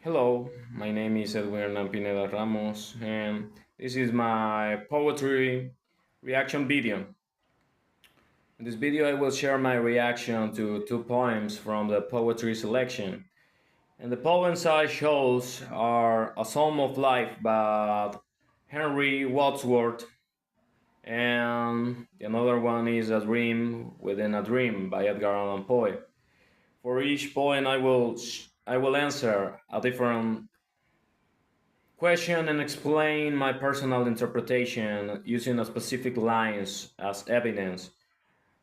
Hello, my name is Edwin Pineda Ramos, and this is my poetry reaction video. In this video, I will share my reaction to two poems from the poetry selection. And the poems I chose are A Psalm of Life by Henry Wadsworth, and another one is A Dream Within a Dream by Edgar Allan Poe. For each poem, I will answer a different question and explain my personal interpretation using a specific lines as evidence.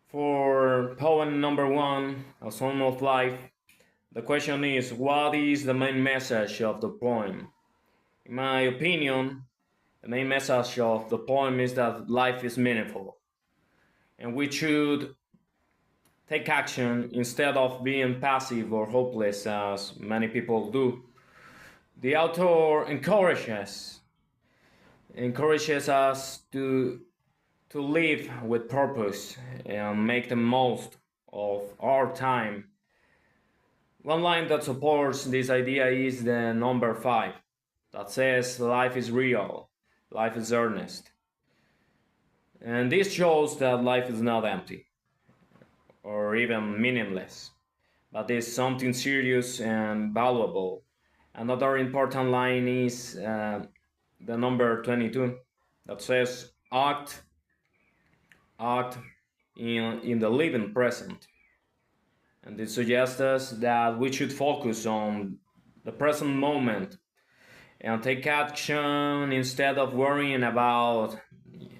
For poem number one, A Song of Life, the question is what is the main message of the poem? In my opinion, the main message of the poem is that life is meaningful and we should take action instead of being passive or hopeless as many people do. The author encourages us to live with purpose and make the most of our time. One line that supports this idea is the number 5 that says life is real, life is earnest. And this shows that life is not empty or even meaningless, but is something serious and valuable. Another important line is the number 22 that says act in the living present. And it suggests us that we should focus on the present moment and take action instead of worrying about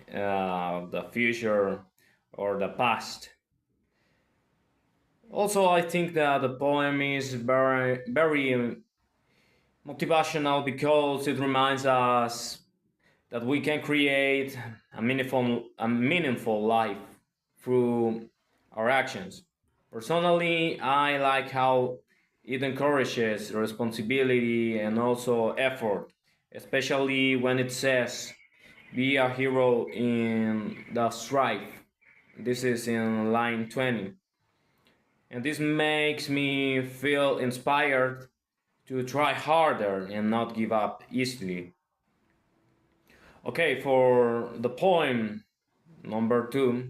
the future or the past. Also, I think that the poem is very motivational because it reminds us that we can create a meaningful life through our actions. Personally, I like how it encourages responsibility and also effort, especially when it says be a hero in the strife. This is in line 20. And this makes me feel inspired to try harder and not give up easily. Okay, for the poem number 2,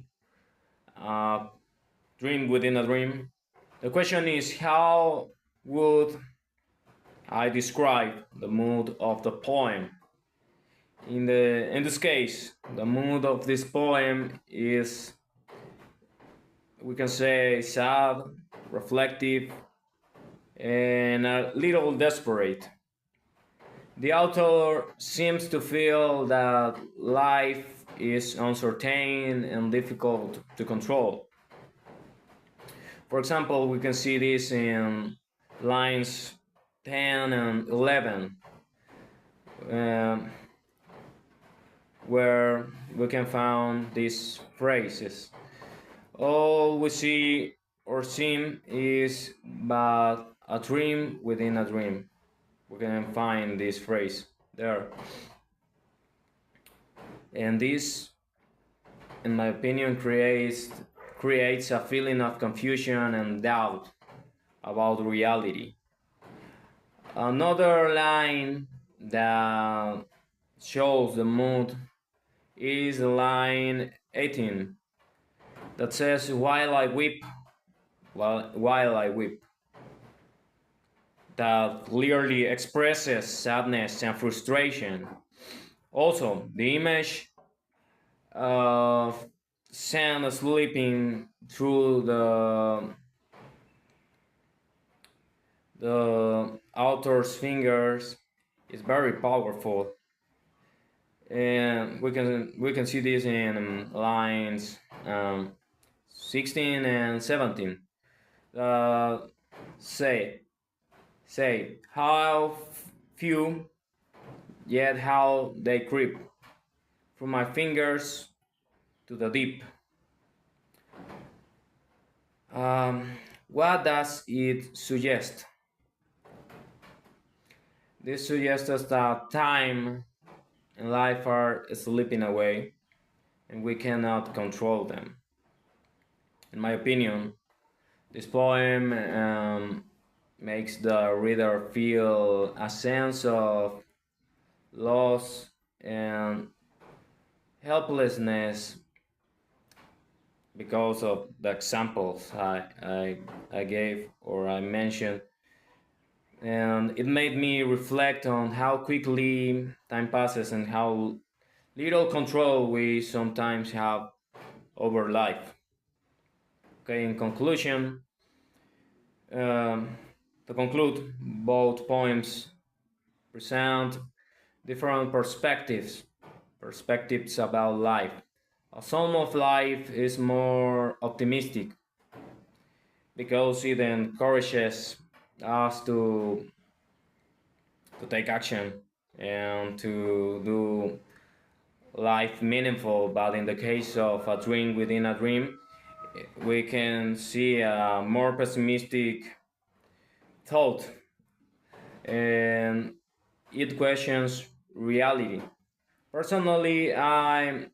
uh, Dream Within a Dream, the question is how would I describe the mood of the poem? In this case, the mood of this poem is, we can say, sad, reflective, and a little desperate. The author seems to feel that life is uncertain and difficult to control. For example, we can see this in lines 10 and 11, um, where we can find these phrases. All we see or seem is but a dream within a dream. We can find this phrase there. And this, in my opinion, creates a feeling of confusion and doubt about reality. Another line that shows the mood is line 18 that says while I weep, while I weep, that clearly expresses sadness and frustration. Also, the image of sand slipping through the author's fingers is very powerful, and we can see this in lines 16 and 17. Uh, say say how few, yet how they creep from my fingers to the deep. What does it suggest? This suggests us that time and life are slipping away and we cannot control them. In my opinion, this poem makes the reader feel a sense of loss and helplessness because of the examples I gave or I mentioned. And it made me reflect on how quickly time passes and how little control we sometimes have over life. Okay, in conclusion, um, to conclude, both poems present different perspectives about life. A Song of Life is more optimistic because it encourages us to take action and to do life meaningful. But in the case of A Dream Within a Dream, we can see a more pessimistic thought, and it questions reality. Personally, I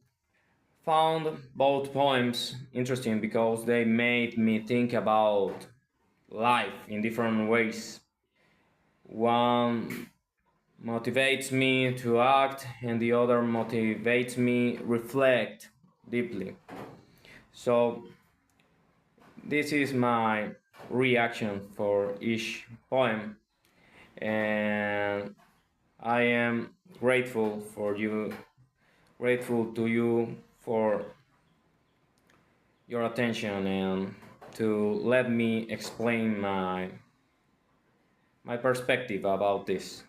found both poems interesting because they made me think about life in different ways. One motivates me to act, and the other motivates me reflect deeply. So this is my reaction for each poem, and I am grateful to you for your attention and to let me explain my perspective about this.